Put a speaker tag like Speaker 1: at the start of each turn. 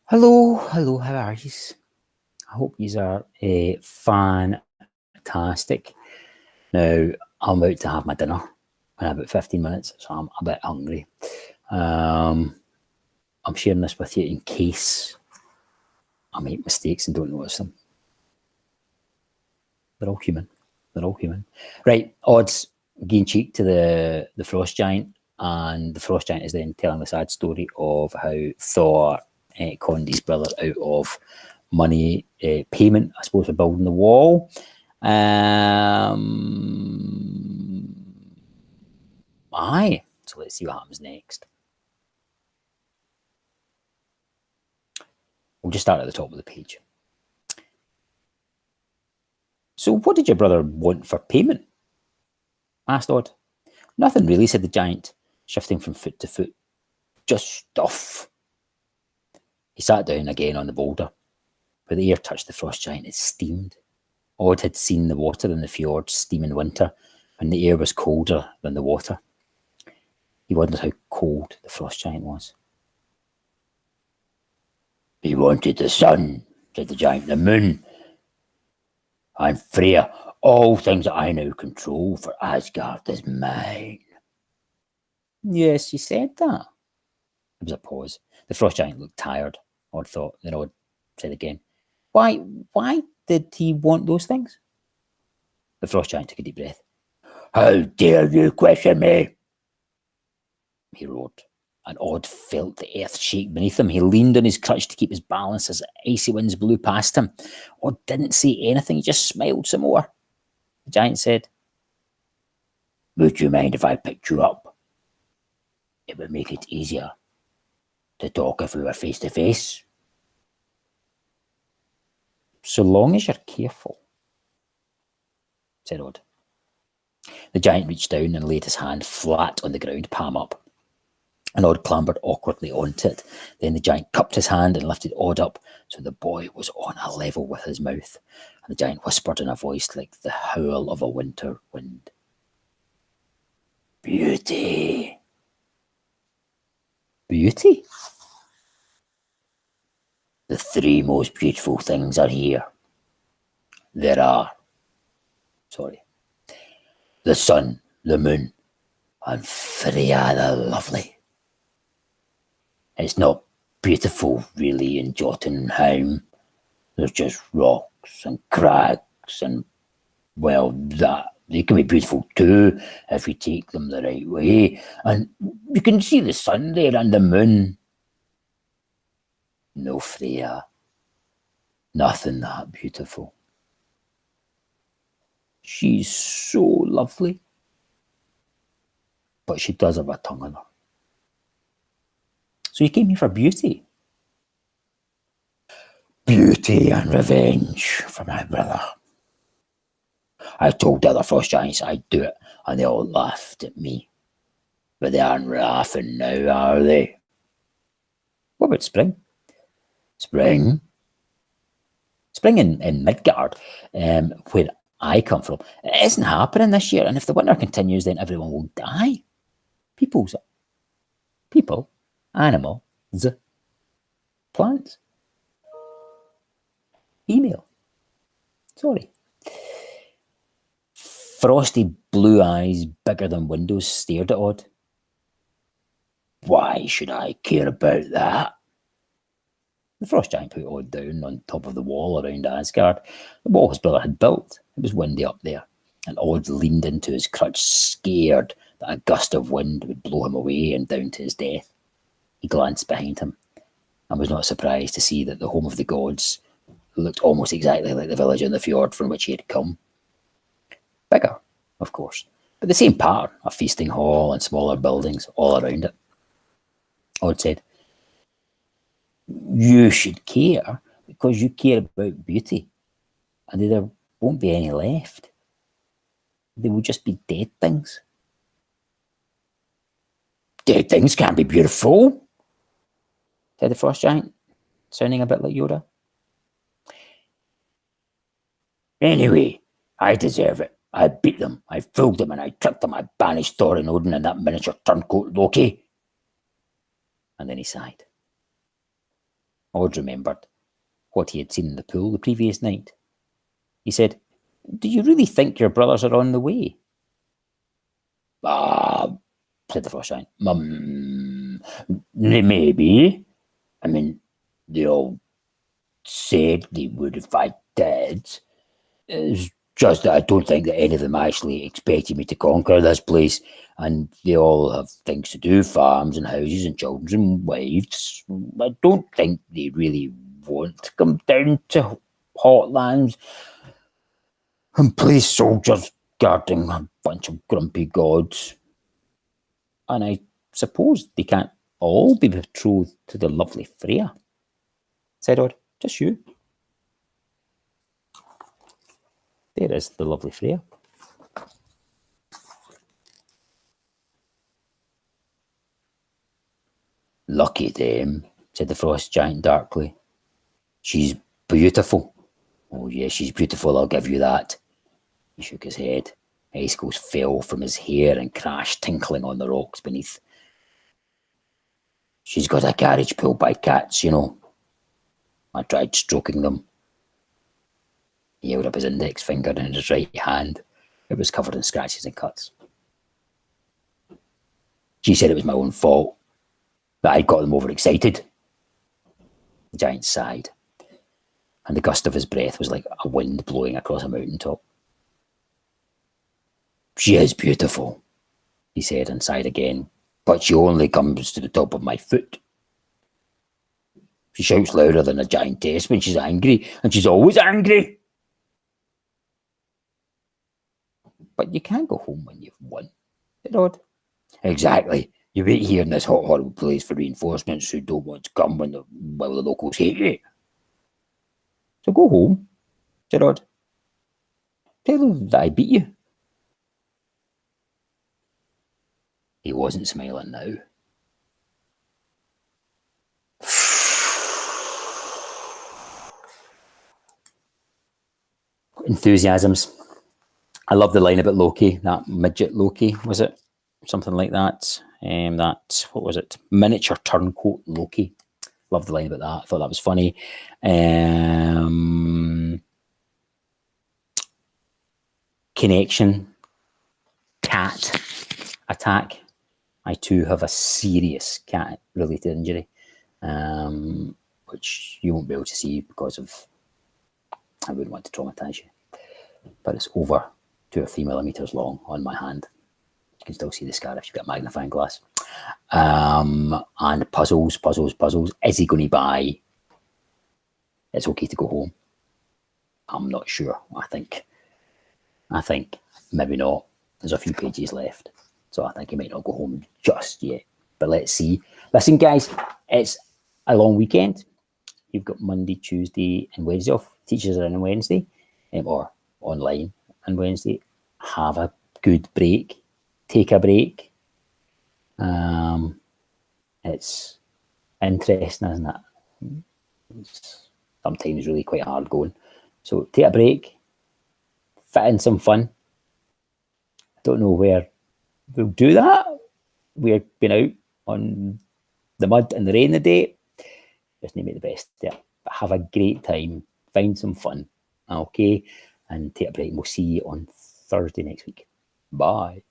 Speaker 1: Hello, how are you? I hope you are fantastic. Now, I'm about to have my dinner in about 15 minutes, so I'm a bit hungry. I'm sharing this with you in case I make mistakes and don't notice them. They're all human. They're all human. Right, odds gain cheek to the frost giant, and the frost giant is then telling the sad story of how Thor conned his brother out of money payment, I suppose, for building the wall. Aye. So let's see what happens next. We'll just start at the top of the page. So what did your brother want for payment? Asked Odd. Nothing really, said the giant, shifting from foot to foot. Just stuff. He sat down again on the boulder. Where the air touched the frost giant, it steamed. Odd had seen the water in the fjord steam in winter, when the air was colder than the water. He wondered how cold the frost giant was. He wanted the sun, said the giant, the moon, and Freya, all things that I now control, for Asgard is mine. Yes, you said that. There was a pause. The frost giant looked tired, Odd thought. Then Odd said again, Why did he want those things? The frost giant took a deep breath. How dare you question me? He roared, and Odd felt the earth shake beneath him. He leaned on his crutch to keep his balance as icy winds blew past him. Odd didn't say anything, he just smiled some more. The giant said, Would you mind if I picked you up? It would make it easier to talk if we were face to face. So long as you're careful, said Odd. The giant reached down and laid his hand flat on the ground, palm up. And Odd clambered awkwardly onto it. Then the giant cupped his hand and lifted Odd up so the boy was on a level with his mouth. And the giant whispered in a voice like the howl of a winter wind. Beauty. Beauty? The three most beautiful things are here. There are, the sun, the moon, and Freya the lovely. It's not beautiful, really, in Jotunheim. There's just rocks and crags and, well, that. They can be beautiful too, if you take them the right way. And you can see the sun there and the moon. No, Freya. Nothing that beautiful. She's so lovely. But she does have a tongue in her. So you came here for beauty? Beauty and revenge for my brother. I told the other frost giants I'd do it, and they all laughed at me. But they aren't laughing now, are they? What about spring? Spring? Spring in Midgard, where I come from, it isn't happening this year, and if the winter continues, then everyone will die. People, animals, plants. Email. Sorry. Frosty blue eyes, bigger than windows, stared at Odd. Why should I care about that? The frost giant put Odd down on top of the wall around Asgard, the wall his brother had built. It was windy up there, and Odd leaned into his crutch, scared that a gust of wind would blow him away and down to his death. He glanced behind him, and was not surprised to see that the home of the gods looked almost exactly like the village in the fjord from which he had come. Bigger, of course, but the same pattern, a feasting hall and smaller buildings all around it. Odd said, You should care because you care about beauty, and there won't be any left. They will just be dead things. Dead things can't be beautiful, said the frost giant, sounding a bit like Yoda. Anyway, I deserve it. I beat them, I fooled them, and I tricked them. I banished Thor and Odin and that miniature turncoat Loki. And then he sighed. Odd remembered what he had seen in the pool the previous night. He said, "Do you really think your brothers are on the way?" "Ah," said the frost giant. Maybe. I mean, they all said they would if I did. It's just that I don't think that any of them actually expected me to conquer this place, and they all have things to do, farms and houses and children and wives. I don't think they really want to come down to Hotlands and play soldiers guarding a bunch of grumpy gods. And I suppose they can't all be betrothed to the lovely Freya," said Odd. "Just you." There is the lovely Freya. "Lucky them," said the frost giant darkly. "She's beautiful." "Oh, yes, she's beautiful, I'll give you that." He shook his head. Icicles fell from his hair and crashed tinkling on the rocks beneath. "She's got a carriage pulled by cats, you know. I tried stroking them." He held up his index finger in his right hand. It was covered in scratches and cuts. "She said it was my own fault, that I got them overexcited." The giant sighed, and the gust of his breath was like a wind blowing across a mountaintop. "She is beautiful," he said, and sighed again, "but she only comes to the top of my foot. She shouts louder than a giantess when she's angry, and she's always angry." "But you can't go home when you've won," said Odd. "Exactly. You wait here in this hot, horrible place for reinforcements who don't want to come while the locals hate you." "So go home," said Odd. "Tell them that I beat you." He wasn't smiling now. Enthusiasms. I love the line about Loki, that midget Loki, was it? Something like that. What was it? Miniature turncoat Loki. Love the line about that. I thought that was funny. Connection. Cat attack. I too have a serious cat-related injury, which you won't be able to see because of, I wouldn't want to traumatise you, but it's over 2 or 3 millimeters long on my hand. You can still see the scar if you've got a magnifying glass. And puzzles. Is he going to buy It's Okay to Go Home? I'm not sure. I think maybe not. There's a few pages left, so I think he might not go home just yet. But let's see. Listen, guys, it's a long weekend. You've got Monday, Tuesday, and Wednesday off. Teachers are in on Wednesday, or online on Wednesday. Have a good break. Take a break. It's interesting, isn't it? It's sometimes really quite hard going. So take a break. Fit in some fun. I don't know where we'll do that. We've been out on the mud and the rain the day. Just need to make the best of it. But have a great time. Find some fun. Okay? And take a break. We'll see you on Thursday next week. Bye.